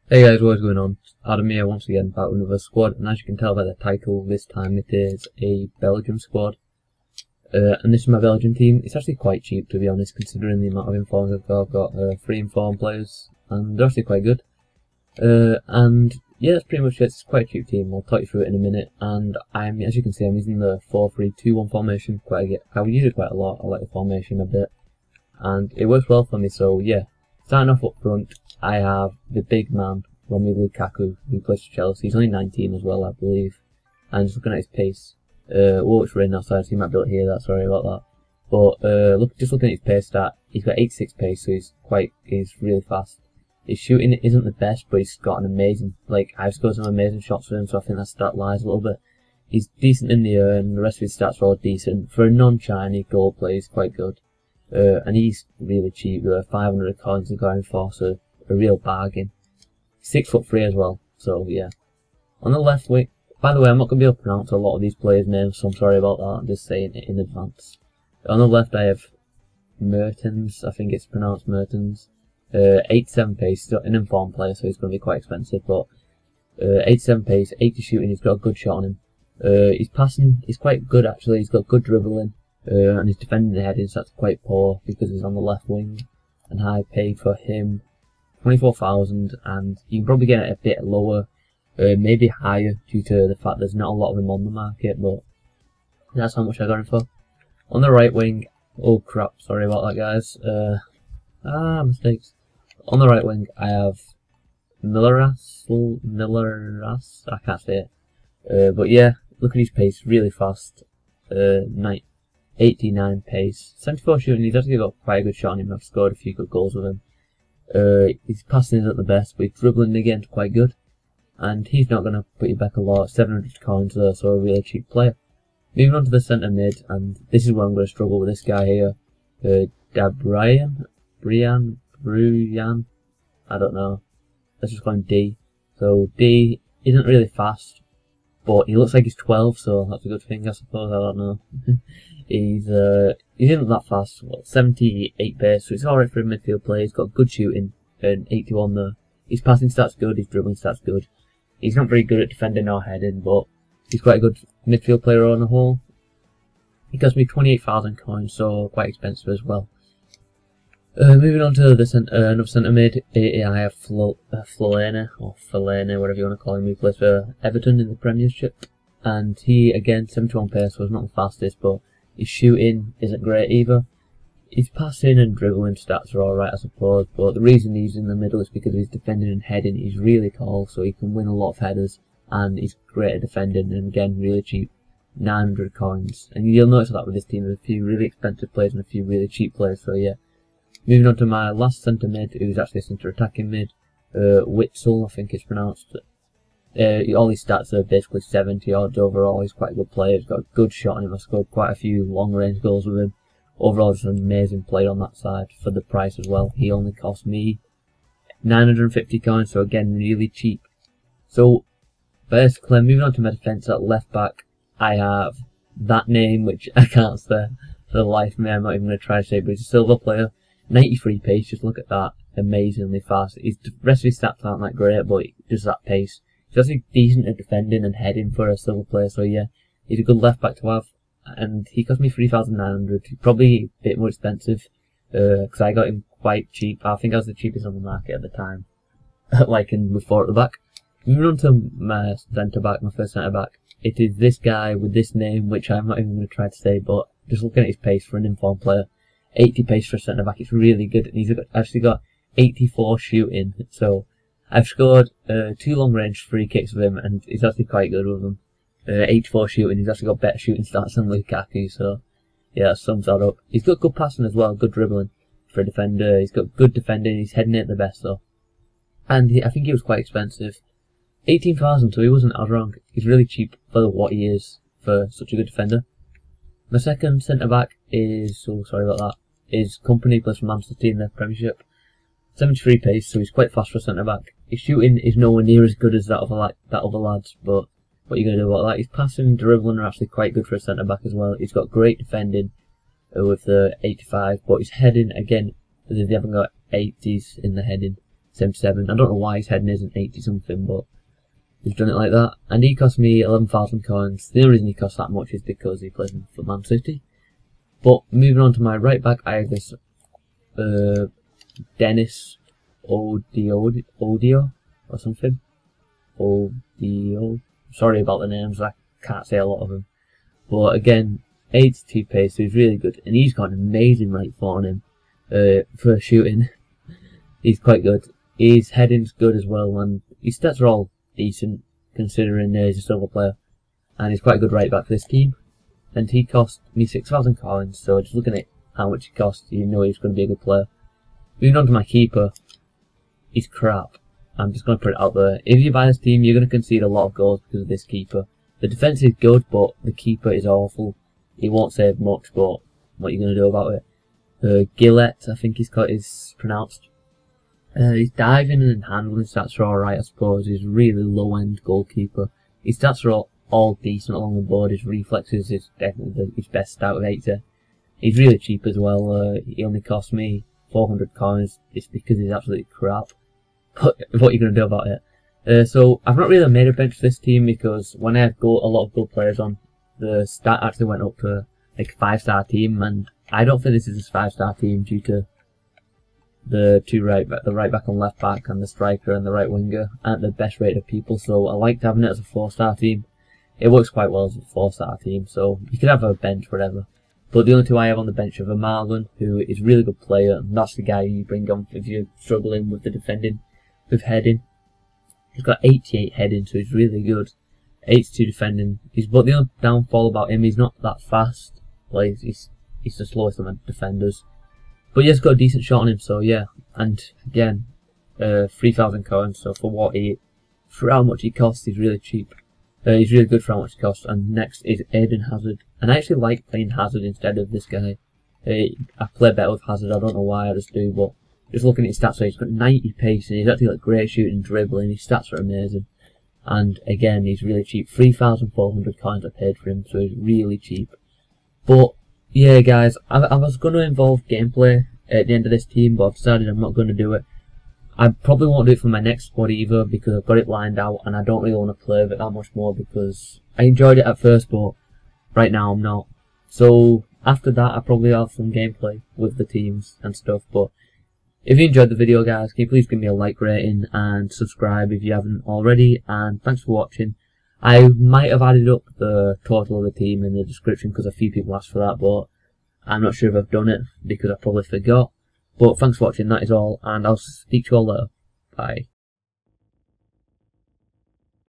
Hey guys, what's going on? Adam here once again, back with another squad, and as you can tell by the title, this time it is a Belgium squad. And this is my Belgium team. It's actually quite cheap, to be honest, considering the amount of informs I've got. I've got 3 informed players, and they're actually quite good. And yeah, that's pretty much it. It's quite a cheap team. I'll talk you through it in a minute. And as you can see, I'm using the 4-3-2-1 formation. I use it quite a lot. I like the formation a bit, and it works well for me. So yeah, starting off up front, I have the big man, Romelu Lukaku, who plays for Chelsea. He's only 19 as well, I believe. And just looking at his pace, it's raining outside, so you might be able to hear that. Sorry about that. But just looking at his pace stat, he's got 86 pace, so he's really fast. His shooting isn't the best, but he's got an amazing, I've scored some amazing shots for him, so I think that stat lies a little bit. He's decent in the air, and the rest of his stats are all decent. For a non-shiny goal player, he's quite good. And he's really cheap. 500 coins he's going for, so a real bargain. 6'3" as well, so yeah. On the left wing, by the way, I'm not going to be able to pronounce a lot of these players' names, so I'm sorry about that. I'm just saying it in advance. On the left, I have Mertens. I think it's pronounced Mertens. 87 pace. He's not an informed player, so he's going to be quite expensive. But 87 pace, 80 shooting. He's got a good shot on him. His passing is quite good actually. He's got good dribbling, and his defending the heading stats quite poor because he's on the left wing. And I paid for him 24,000, and you can probably get it a bit lower, maybe higher, due to the fact there's not a lot of him on the market, but that's how much I got him for. On the right wing, oh crap, sorry about that guys, mistakes. On the right wing, I have Milleras, I can't say it, but yeah, look at his pace, really fast, 89 pace, 74 shooting. He's actually got quite a good shot on him. I've scored a few good goals with him. His passing isn't the best, but his dribbling again is quite good, and he's not going to put you back a lot. 700 coins there, so a really cheap player. Moving on to the centre mid, and this is where I'm going to struggle with this guy here, Brian, I don't know. Let's just call him D. So D isn't really fast, but he looks like he's 12, so that's a good thing, I suppose. I don't know. He isn't that fast. Well, 78 pace, so it's alright for a midfield player. He's got good shooting, and 81 there. His passing stats good, his dribbling stats good. He's not very good at defending or heading, but he's quite a good midfield player on the whole. He cost me 28,000 coins, so quite expensive as well. Moving on to the another centre mid, I have Fellaini, or Fellaini, whatever you want to call him. He plays for Everton in the Premiership, and he again 71 pace, so he's not the fastest, but his shooting isn't great either. His passing and dribbling stats are alright, I suppose, but the reason he's in the middle is because of his defending and heading. He's really tall, so he can win a lot of headers, and he's great at defending, and again, really cheap. 900 coins. And you'll notice that with this team, there's a few really expensive players and a few really cheap players, so yeah. Moving on to my last centre mid, who's actually a centre attacking mid, Witzel, I think it's pronounced. All his stats are basically 70 odds overall. He's quite a good player. He's got a good shot on him. I scored quite a few long range goals with him. Overall, just an amazing player on that side for the price as well. He only cost me 950 coins, so again, really cheap. So basically, moving on to my defence at left back, I have that name which I can't say for the life of me. I'm not even going to try to say, but he's a silver player. 93 pace, just look at that. Amazingly fast. The rest of his stats aren't that great, but just that pace. He's actually decent at defending and heading for a silver player, so yeah, he's a good left back to have. And he cost me 3,900. Probably a bit more expensive, because I got him quite cheap. I think I was the cheapest on the market at the time, with 4 at the back. Moving on to my centre back, my first centre back. It is this guy with this name, which I'm not even going to try to say, but just looking at his pace for an informed player, 80 pace for a centre back, it's really good, and he's actually got 84 shooting, so I've scored 2 long range free kicks with him, and he's actually quite good with them. 84 shooting, he's actually got better shooting stats than Lukaku, so yeah, that sums that up. He's got good passing as well, good dribbling for a defender. He's got good defending, he's heading it the best though. And I think he was quite expensive. 18,000, so he wasn't as wrong. He's really cheap for what he is for such a good defender. My second centre back is, is Company, plays for Manchester City in the Premiership. 73 pace, so he's quite fast for a centre back. His shooting is nowhere near as good as that other lads, but what are you going to do about that? His passing and dribbling are actually quite good for a centre back as well. He's got great defending with the 85, but his heading again, they haven't got 80s in the heading. 77. I don't know why his heading isn't 80 something, but he's done it like that. And he cost me 11,000 coins. The only reason he cost that much is because he plays for Man City. But moving on to my right back, I have this Dennis Odio or something. Odio. Sorry about the names, I can't say a lot of them. But again, 82 pace, so he's really good. And he's got an amazing right foot on him for shooting. He's quite good. His heading's good as well, and his stats are all decent considering he's a silver player. And he's quite a good right back for this team. And he cost me 6,000 coins, so just looking at how much he costs, you know he's going to be a good player. Moving on to my keeper, he's crap. I'm just going to put it out there. If you buy this team, you're going to concede a lot of goals because of this keeper. The defence is good, but the keeper is awful. He won't save much, but what are you going to do about it? Gillette, I think is pronounced. His diving and handling stats are alright, I suppose. He's a really low-end goalkeeper. His stats are all decent along the board. His reflexes is definitely his best stat with 80. He's really cheap as well. He only cost me 400 coins. It's because he's absolutely crap. But what are you going to do about it? So I've not really made a bench for this team because when I had a lot of good players on, the stat actually went up to like a 5-star team, and I don't think this is a 5-star team due to the the right back and left back and the striker and the right winger aren't the best rated people, so I liked having it as a 4-star team. It works quite well as a 4-star team, so you could have a bench, whatever. But the only two I have on the bench are Marlon, who is a really good player, and that's the guy you bring on if you're struggling with the defending, with heading. He's got 88 heading, so he's really good. 82 defending. But the only downfall about him, he's not that fast. Like, he's the slowest of my defenders. But he's got a decent shot on him, so yeah. And again, 3,000 coins, so for how much he costs, he's really cheap. He's really good for how much he costs. And next is Eden Hazard. And I actually like playing Hazard instead of this guy. I play better with Hazard, I don't know why, I just do, but just looking at his stats, so he's got 90 pace, and he's actually got great shooting and dribbling. His stats are amazing. And again, he's really cheap. 3,400 coins I paid for him, so he's really cheap. But yeah, guys, I was going to involve gameplay at the end of this team, but I've decided I'm not going to do it. I probably won't do it for my next squad either, because I've got it lined out, and I don't really want to play with it that much more, because I enjoyed it at first, but right now I'm not. So after that, I probably have some gameplay with the teams and stuff. But if you enjoyed the video, guys, can you please give me a like rating and subscribe if you haven't already, and thanks for watching. I might have added up the total of the team in the description because a few people asked for that, but I'm not sure if I've done it because I probably forgot. But thanks for watching, that is all, and I'll speak to you all later. Bye.